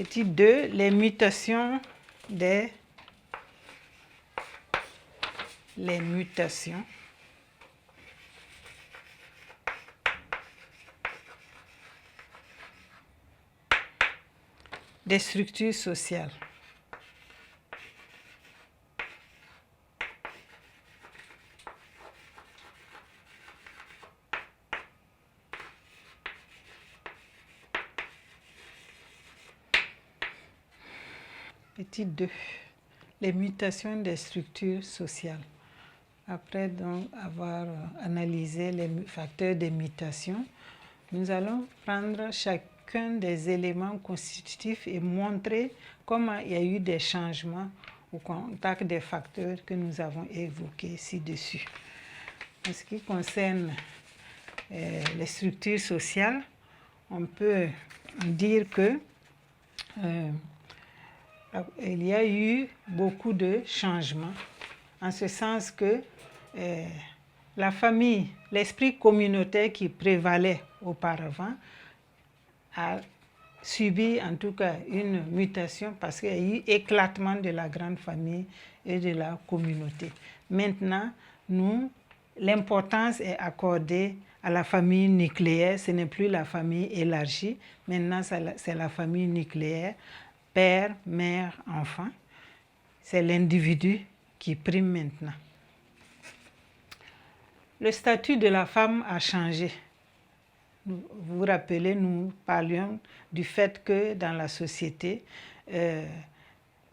Petit 2, les mutations des structures sociales. Petit 2, les mutations des structures sociales. Après donc avoir analysé les facteurs des mutations, nous allons prendre chacun des éléments constitutifs et montrer comment il y a eu des changements au contact des facteurs que nous avons évoqués ci-dessus. En ce qui concerne les structures sociales, on peut dire que il y a eu beaucoup de changements, en ce sens que la famille, l'esprit communautaire qui prévalait auparavant a subi en tout cas une mutation parce qu'il y a eu éclatement de la grande famille et de la communauté. Maintenant, l'importance est accordée à la famille nucléaire, ce n'est plus la famille élargie, maintenant c'est la famille nucléaire, père, mère, enfant. C'est l'individu qui prime maintenant. Le statut de la femme a changé. Vous vous rappelez, nous parlions du fait que dans la société,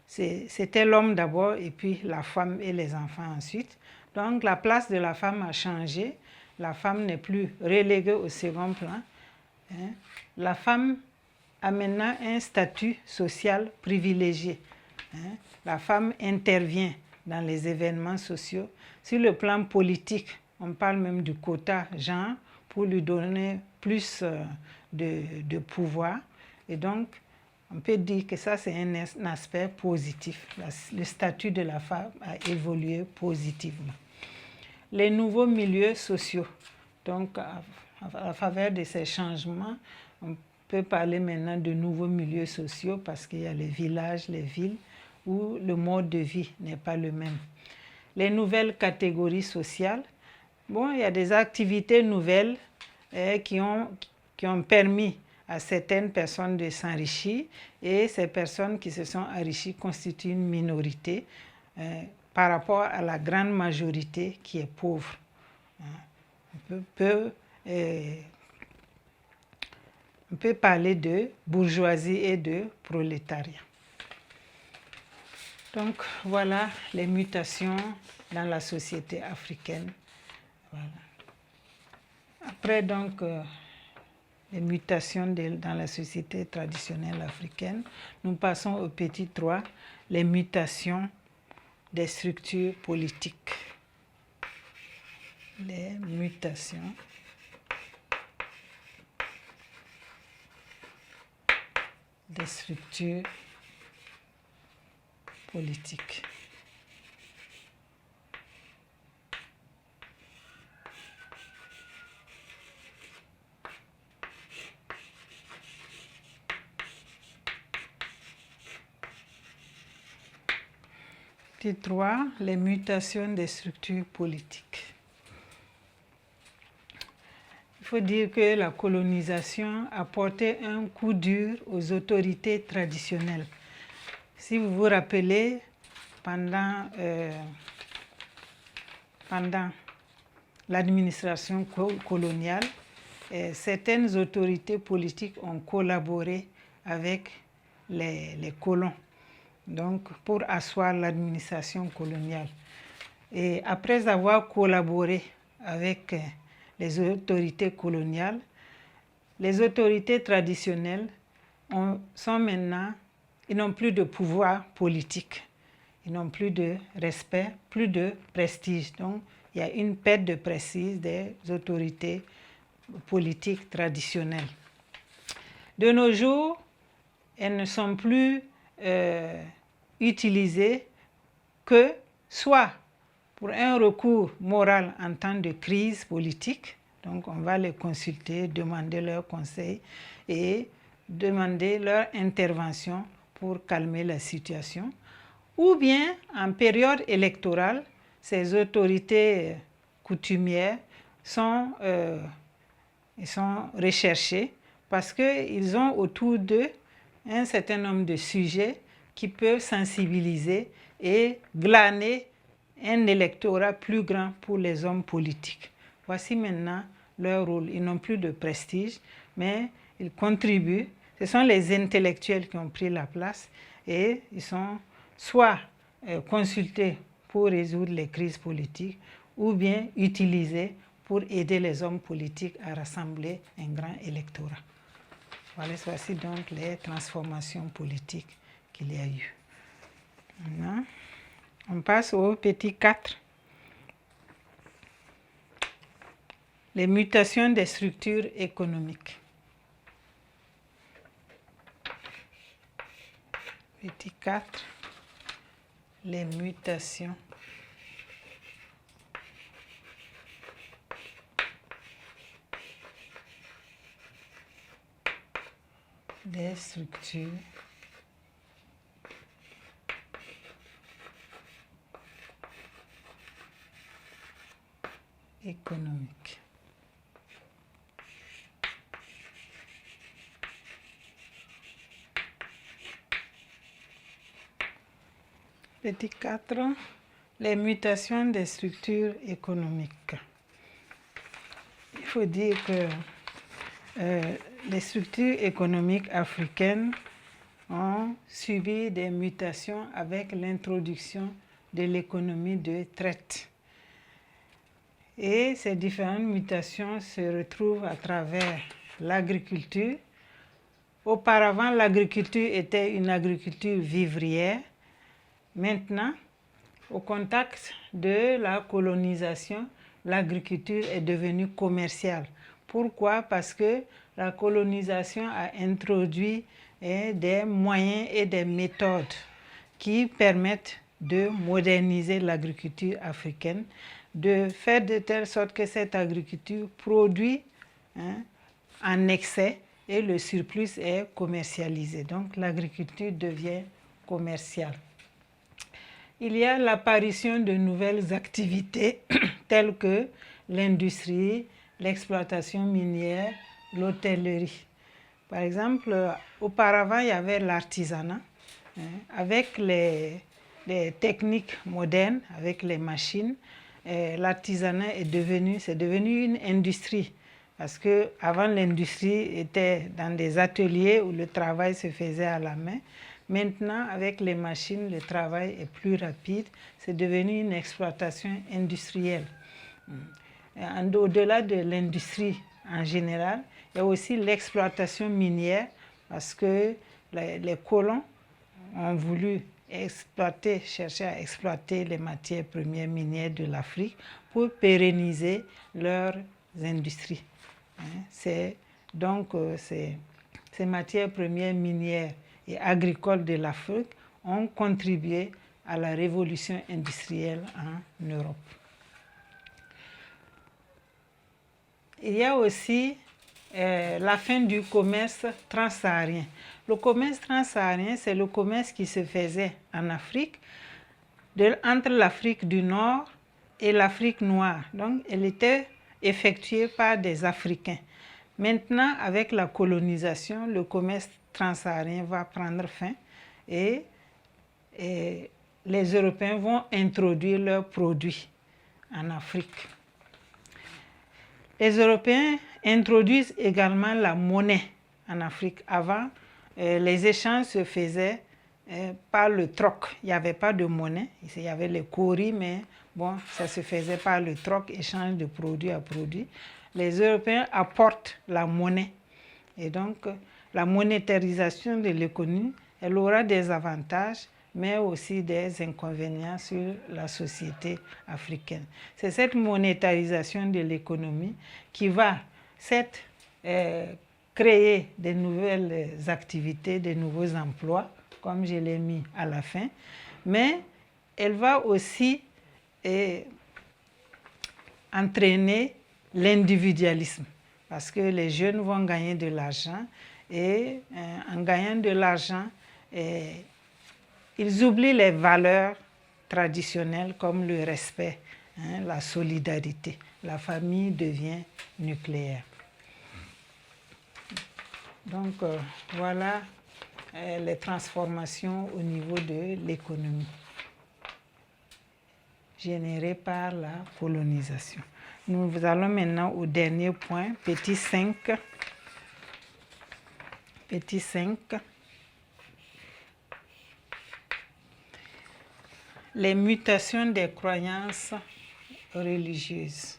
c'était l'homme d'abord et puis la femme et les enfants ensuite. Donc la place de la femme a changé. La femme n'est plus reléguée au second plan. La femme a maintenant un statut social privilégié. La femme intervient dans les événements sociaux. Sur le plan politique, on parle même du quota genre pour lui donner plus de pouvoir. Et donc, on peut dire que ça, c'est un aspect positif. Le statut de la femme a évolué positivement. Les nouveaux milieux sociaux. Donc, à faveur de ces changements, on peut parler maintenant de nouveaux milieux sociaux parce qu'il y a les villages, les villes, où le mode de vie n'est pas le même. Les nouvelles catégories sociales, bon, il y a des activités nouvelles qui ont permis à certaines personnes de s'enrichir et ces personnes qui se sont enrichies constituent une minorité par rapport à la grande majorité qui est pauvre. On peut parler de bourgeoisie et de prolétariat. Donc, voilà les mutations dans la société africaine. Voilà. Après, donc, les mutations dans la société traditionnelle africaine, nous passons au petit 3, les mutations des structures politiques. Les mutations des structures politiques. Petit 3, les mutations des structures politiques. Il faut dire que la colonisation a porté un coup dur aux autorités traditionnelles. Si vous vous rappelez, pendant l'administration coloniale, certaines autorités politiques ont collaboré avec les colons, donc pour asseoir l'administration coloniale. Et après avoir collaboré avec les autorités coloniales, les autorités traditionnelles sont maintenant, ils n'ont plus de pouvoir politique, ils n'ont plus de respect, plus de prestige. Donc, il y a une perte de prestige des autorités politiques traditionnelles. De nos jours, elles ne sont plus utilisées que soit pour un recours moral en temps de crise politique, donc on va les consulter, demander leur conseil, et demander leur intervention pour calmer la situation. Ou bien, en période électorale, ces autorités coutumières sont recherchées parce qu'ils ont autour d'eux un certain nombre de sujets qui peuvent sensibiliser et glaner un électorat plus grand pour les hommes politiques. Voici maintenant leur rôle. Ils n'ont plus de prestige, mais ils contribuent. Ce sont les intellectuels qui ont pris la place et ils sont soit consultés pour résoudre les crises politiques ou bien utilisés pour aider les hommes politiques à rassembler un grand électorat. Voilà, voici donc les transformations politiques qu'il y a eu. Maintenant, on passe au petit 4. Les mutations des structures économiques. Petit 4. Les mutations des structures économiques. Petit 4, les mutations des structures économiques. Il faut dire que les structures économiques africaines ont subi des mutations avec l'introduction de l'économie de traite. Et ces différentes mutations se retrouvent à travers l'agriculture. Auparavant, l'agriculture était une agriculture vivrière. Maintenant, au contact de la colonisation, l'agriculture est devenue commerciale. Pourquoi? Parce que la colonisation a introduit des moyens et des méthodes qui permettent de moderniser l'agriculture africaine, de faire de telle sorte que cette agriculture produit en excès et le surplus est commercialisé. Donc l'agriculture devient commerciale. Il y a l'apparition de nouvelles activités telles que l'industrie, l'exploitation minière, l'hôtellerie. Par exemple, auparavant, il y avait l'artisanat. Avec les techniques modernes, avec les machines, l'artisanat c'est devenu une industrie. Parce qu'avant, l'industrie était dans des ateliers où le travail se faisait à la main. Maintenant, avec les machines, le travail est plus rapide. C'est devenu une exploitation industrielle. Au-delà de l'industrie en général, il y a aussi l'exploitation minière parce que les colons ont voulu chercher à exploiter les matières premières minières de l'Afrique pour pérenniser leurs industries. Donc, ces matières premières minières et agricoles de l'Afrique ont contribué à la révolution industrielle en Europe. Il y a aussi la fin du commerce transsaharien. Le commerce transsaharien, c'est le commerce qui se faisait en Afrique, entre l'Afrique du Nord et l'Afrique noire. Donc, elle était effectuée par des Africains. Maintenant, avec la colonisation, le commerce transsaharien va prendre fin et les Européens vont introduire leurs produits en Afrique. Les Européens introduisent également la monnaie en Afrique. Avant, les échanges se faisaient par le troc. Il n'y avait pas de monnaie. Il y avait les cauris, mais bon, ça se faisait par le troc, échange de produit à produit. Les Européens apportent la monnaie. Et donc, la monétarisation de l'économie, elle aura des avantages, mais aussi des inconvénients sur la société africaine. C'est cette monétarisation de l'économie qui va créer de nouvelles activités, de nouveaux emplois, comme je l'ai mis à la fin, mais elle va aussi entraîner l'individualisme, parce que les jeunes vont gagner de l'argent et en gagnant de l'argent, ils oublient les valeurs traditionnelles comme le respect, la solidarité. La famille devient nucléaire. Donc voilà les transformations au niveau de l'économie générées par la colonisation. Nous allons maintenant au dernier point, petit 5. Petit 5. Les mutations des croyances religieuses.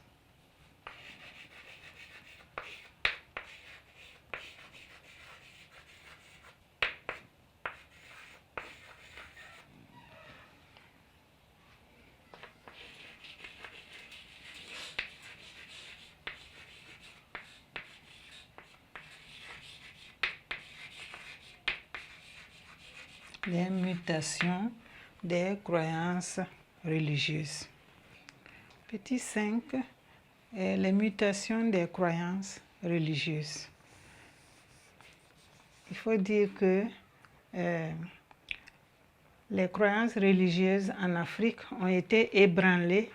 Les mutations des croyances religieuses. Petit 5. Les mutations des croyances religieuses. Il faut dire que les croyances religieuses en Afrique ont été ébranlées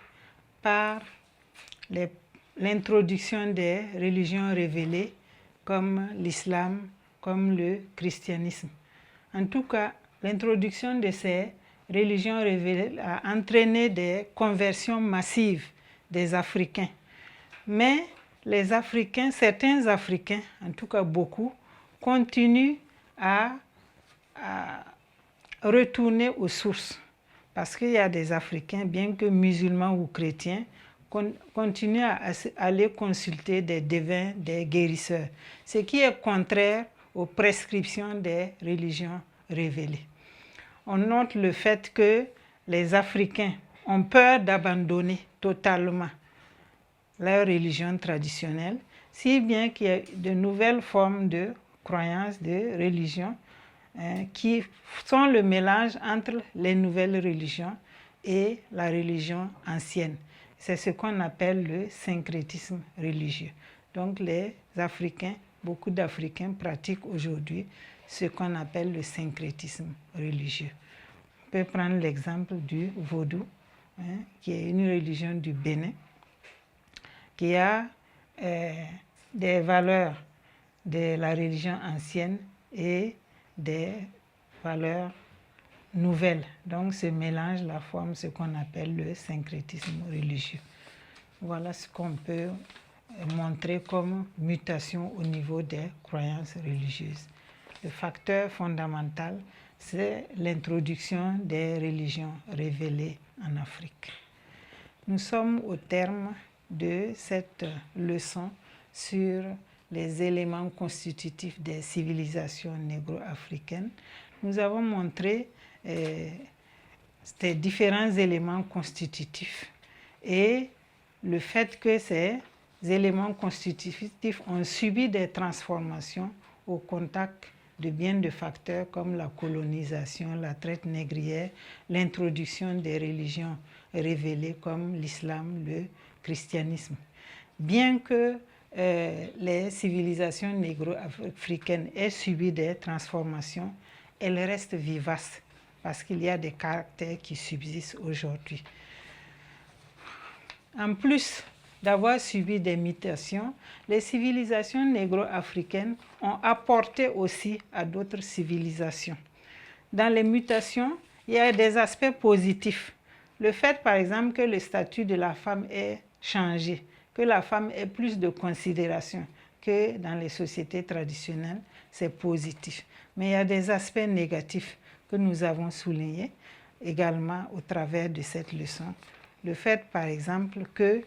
par l'introduction des religions révélées comme l'islam, comme le christianisme. En tout cas, l'introduction de ces religions révélées a entraîné des conversions massives des Africains. Mais les Africains, certains Africains, en tout cas beaucoup, continuent à retourner aux sources. Parce qu'il y a des Africains, bien que musulmans ou chrétiens, continuent à aller consulter des devins, des guérisseurs, ce qui est contraire aux prescriptions des religions révélées. On note le fait que les Africains ont peur d'abandonner totalement leur religion traditionnelle, si bien qu'il y a de nouvelles formes de croyances, de religion, qui sont le mélange entre les nouvelles religions et la religion ancienne. C'est ce qu'on appelle le syncrétisme religieux. Donc les Africains, beaucoup d'Africains pratiquent aujourd'hui ce qu'on appelle le syncrétisme religieux. On peut prendre l'exemple du vaudou, qui est une religion du Bénin, qui a des valeurs de la religion ancienne et des valeurs nouvelles. Donc, ce mélange la forme ce qu'on appelle le syncrétisme religieux. Voilà ce qu'on peut montrer comme mutation au niveau des croyances religieuses. Le facteur fondamental, c'est l'introduction des religions révélées en Afrique. Nous sommes au terme de cette leçon sur les éléments constitutifs des civilisations négro-africaines. Nous avons montré ces différents éléments constitutifs et le fait que ces éléments constitutifs ont subi des transformations au contact de bien de facteurs comme la colonisation, la traite négrière, l'introduction des religions révélées comme l'islam, le christianisme. Bien que les civilisations négro-africaines aient subi des transformations, elles restent vivaces parce qu'il y a des caractères qui subsistent aujourd'hui. En plus d'avoir subi des mutations, les civilisations négro-africaines ont apporté aussi à d'autres civilisations. Dans les mutations, il y a des aspects positifs. Le fait, par exemple, que le statut de la femme ait changé, que la femme ait plus de considération que dans les sociétés traditionnelles, c'est positif. Mais il y a des aspects négatifs que nous avons soulignés également au travers de cette leçon. Le fait, par exemple, que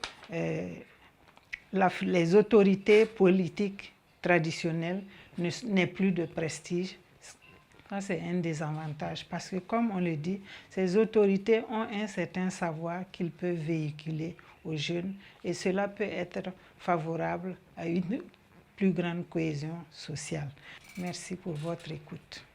les autorités politiques traditionnelles n'aient plus de prestige. Ça, c'est un désavantage parce que, comme on le dit, ces autorités ont un certain savoir qu'ils peuvent véhiculer aux jeunes et cela peut être favorable à une plus grande cohésion sociale. Merci pour votre écoute.